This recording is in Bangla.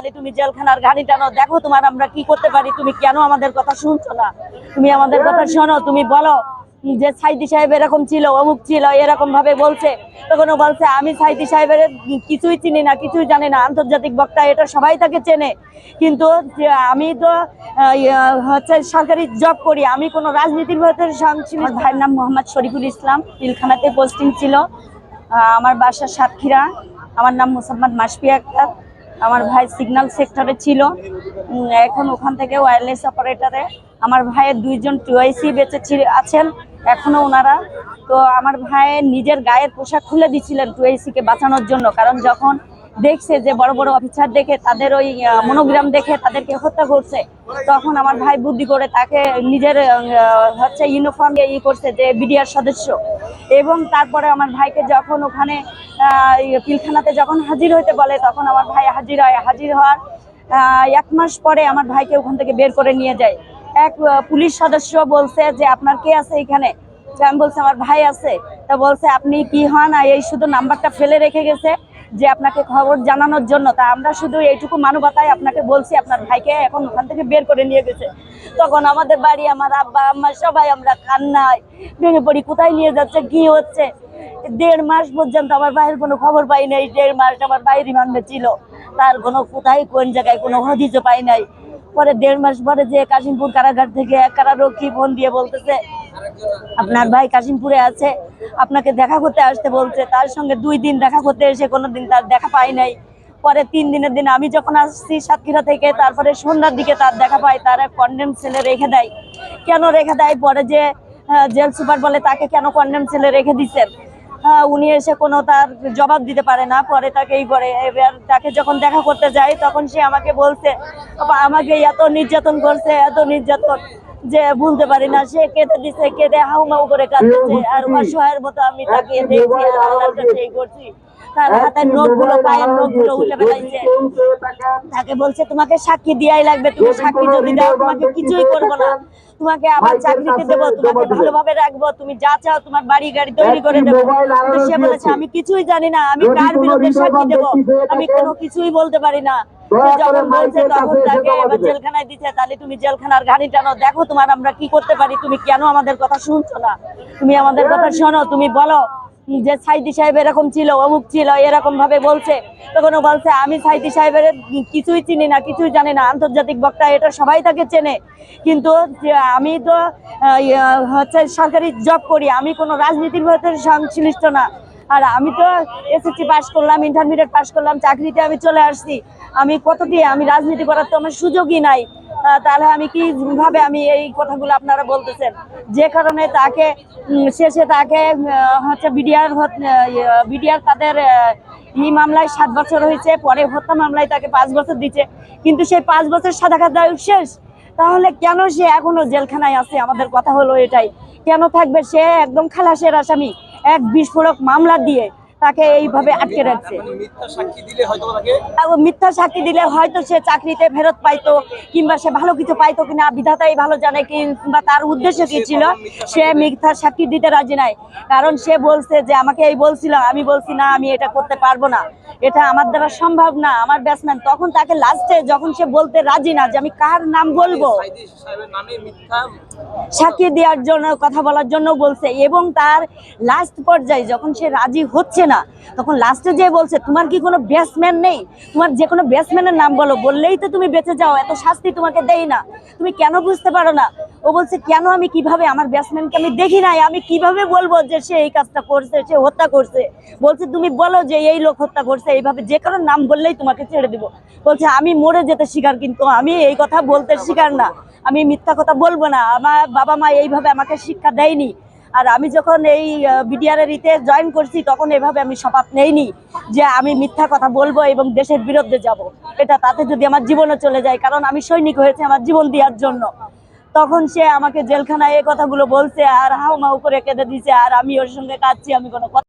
তাহলে তুমি জেলখানার ঘানি টানো, দেখো তোমার আমরা কি করতে পারি, তুমি কেন আমাদের কথা শুনছো না? তুমি আমাদের কথা শোনো, তুমি বলো যে সাইদি সাহেব এরকম ছিল, অমুক ছিল, এরকম ভাবে বলছে। তখন ও বলছে আমি সাইদি সাহেবের কিছুই চিনি না, কিছুই জানি না, আন্তর্জাতিক বক্তা, এটা সবাই তাকে চেনে, কিন্তু আমি তো হচ্ছে সরকারি জব করি, আমি কোনো রাজনীতির ভেতরে সংশ্লিষ্ট। ভাইয়ের নাম মোহাম্মদ শরীফুল ইসলাম, পিলখানাতে পোস্টিং ছিল। আমার বাসা সাতক্ষীরা। আমার নাম মোসাম্মদ মাসফিয়া আক্তার। আমার ভাই সিগন্যাল সেক্টরে ছিল, এখন ওখান থেকে ওয়্যারলেস অপারেটরে। আমার ভাইয়ের 2জন টুআইসি বেঁচে আছেন এখনো ওনারা। তো আমার ভাইয়ের নিজের গায়ের পোশাক খুলে দিচ্ছিলেন টুআইসিকে বাঁচানোর জন্য, কারণ যখন দেখছে যে বড় বড় অফিসার দেখে তাদের ওই মনোগ্রাম দেখে তাদেরকে হত্যা করছে, তখন আমার ভাই বুদ্ধি করে তাকে নিজের হচ্ছে ইউনিফর্ম করছে যে বিডিআর সদস্য। এবং তারপরে আমার ভাইকে যখন ওখানে পিলখানাতে যখন হাজির হইতে বলে, তখন আমার ভাই হাজির হয়। হাজির হওয়ার 1 মাস পরে আমার ভাইকে ওখান থেকে বের করে নিয়ে যায়। এক পুলিশ সদস্য বলছে যে আপনার কে আছে এখানে? আমি বলছি আমার ভাই আছে। তা বলছে আপনি কি হন? এই শুধু নাম্বারটা ফেলে রেখে গেছে যে আপনাকে খবর জানানোর জন্য। তা আমরা শুধু এইটুকু মানবতায় আপনাকে বলছি, আপনার ভাইকে এখন ওখান থেকে বের করে নিয়ে গেছে। তখন আমাদের বাড়ি, আমার আব্বা আম্মা সবাই আমরা কান্নায় ভেঙে পড়ি, কোথায় নিয়ে যাচ্ছে, কি হচ্ছে। 1.5 মাস পর্যন্ত আমার ভাইয়ের কোনো খবর পাই নাই। 1.5 মাস আমার ভাই রিমান্ডে ছিল, তার কোনো কোথায় কোন জায়গায় কোনো হদিসও পাই নাই। পরে 1.5 মাস পরে যে কাশিমপুর কারাগার থেকে এক কারারক্ষী ফোন দিয়ে বলতেছে আপনার ভাই কাশিমপুরে আছে, আপনাকে দেখা করতে আসতে বলছে। তার সঙ্গে 2 দিন দেখা করতে এসে কোনোদিন তার দেখা পাই নাই। পরে 3 দিনের দিন আমি যখন আসছি সাতক্ষীরা থেকে, তারপরে সন্ধ্যার দিকে তার দেখা পাই, তার এক কন্ডেম সেলে রেখে দেয়। কেন রেখে দেয়? পরে যে জেল সুপার বলে তাকে কেন কন্ডেম সেলে রেখে দিচ্ছেন, উনি এসে কোনো তার জবাব দিতে পারে না। পরে তাকে এবার তাকে যখন দেখা করতে যায়, তখন সে আমাকে বলছে আমাকে এত নির্যাতন করছে, এত নির্যাতন যে ভুলতে পারি না। সে কেঁদে দিছে, কেঁদে হাউমাউ করে কাঁদতেছে, আর অসহায়ের মতো আমি তাকিয়ে দেখছি আর আল্লাহর কাছে এই করছি। তার হাতের নখগুলো, পায়ের নখগুলো উঠে ফেলাইছে। তাকে বলছে তোমাকে সাক্ষী দিয়াই লাগবে, তুমি সাক্ষী যদি দাও তোমাকে কিছুই করবো না, তোমাকে আবার চাকরিতে দেবো, তোমাকে ভালোভাবে রাখবো, তুমি যা চাও তোমার বাড়ি গাড়ি তৈরি করে দেবো। কিন্তু সে বলেছে আমি কিছুই জানি না, আমি কার বিরুদ্ধে সাক্ষী দেবো, আমি কোনো কিছুই বলতে পারি না। সে যখন বলছে তখন তাকে এবার জেলখানায় দিচ্ছে। তাহলে তুমি জেলখানার ঘানি টানো, দেখো তোমার আমরা কি করতে পারি, তুমি কেন আমাদের কথা শুনছো না? তুমি আমাদের কথা শোনো, তুমি বলো যে সাইদি সাহেব এরকম ছিল, অমুক ছিল, এরকম ভাবে বলছে। তখন ও বলছে আমি সাইদি সাহেবের কিছুই চিনি না, কিছুই জানি না, আন্তর্জাতিক বক্তা, এটা সবাই তাকে চেনে, কিন্তু আমি তো হচ্ছে সরকারি জব করি, আমি কোনো রাজনীতির ভেতরে সংশ্লিষ্ট না। আর আমি তো এসএসসি পাস করলাম, ইন্টারমিডিয়েট পাস করলাম, চাকরিতে আমি চলে আসছি। আমি কতটি আমি রাজনীতি করার তো আমার সুযোগই নাই। তাহলে আমি কিভাবে আমি এই কথাগুলো আপনারা বলতেছেন? যে কারণে তাকে শেষে তাকে হচ্ছে বিডিআর তাদের মামলায় 7 বছর হয়েছে, পরে হত্যা মামলায় তাকে 5 বছর দিচ্ছে, কিন্তু সেই 5 বছর সাজা খাওয়া শেষ। তাহলে কেন সে এখনো জেলখানায় আছে? আমাদের কথা হলো এটাই, কেন থাকবে? সে একদম খালাসের আসামি, এক বিস্ফোরক মামলা দিয়ে তাকে এইভাবে আটকে রাখছে। মিথ্যা সাক্ষী দিলে হয়তো সে চাকরিতে ফেরত পাইতো, কিংবা সে ভালো কিছু পাইতো কিনা বিধাতাই ভালো জানে, কিংবা তার উদ্দেশ্য কি ছিল। সে মিথ্যা সাক্ষী দিতে রাজি নাই, কারণ সে বলছে যে আমাকে এই বলছিল, আমি বলছি না আমি এটা করতে পারবো না, এটা আমার দ্বারা সম্ভব না, আমার ব্যাটসম্যান। তখন তাকে লাস্টে যখন সে বলতে রাজি না যে আমি কার নাম বলবো, সাক্ষী দেওয়ার জন্য, কথা বলার জন্য বলছে। এবং তার লাস্ট পর্যায়ে যখন সে রাজি হচ্ছে না, তখন লাস্টে যে বলছে তোমার কি কোনো ব্যাটসম্যান নেই, তোমার যে কোনো ব্যাটসম্যানের নাম বলো, বললেই তো তুমি বেঁচে যাও, এত শাস্তি তোমাকে দেই না, তুমি কেন বুঝতে পারো না? ও বলছে কেন, আমি কিভাবে, আমার ব্যাটসম্যানকে আমি দেখি নাই, আমি কিভাবে বলবো যে সে এই কাজটা করছে, সে হত্যা করছে? বলছে তুমি বলো যে এই লোক হত্যা করছে, এইভাবে যে কারো নাম বললেই তোমাকে ছেড়ে দিব। বলছে আমি মরে যেতে শিকার, কিন্তু আমি এই কথা বলতে শিকার না, আমি মিথ্যা কথা বলবো না, আমার বাবা মা এইভাবে আমাকে শিক্ষা দেয়নি। আর আমি যখন এই বিডিআর ইতে জয়েন করছি, তখন এভাবে আমি শপথ নেইনি যে আমি মিথ্যা কথা বলবো এবং দেশের বিরুদ্ধে যাব, এটা তাতে যদি আমার জীবনে চলে যায়, কারণ আমি সৈনিক হয়েছে আমার জীবন দেওয়ার জন্য। তখন সে আমাকে জেলখানায় এই কথাগুলো বলছে আর হাউমাউ করে কেঁদে দিছে, আর আমি ওর সঙ্গে কাঁদছি, আমি কোনো কথা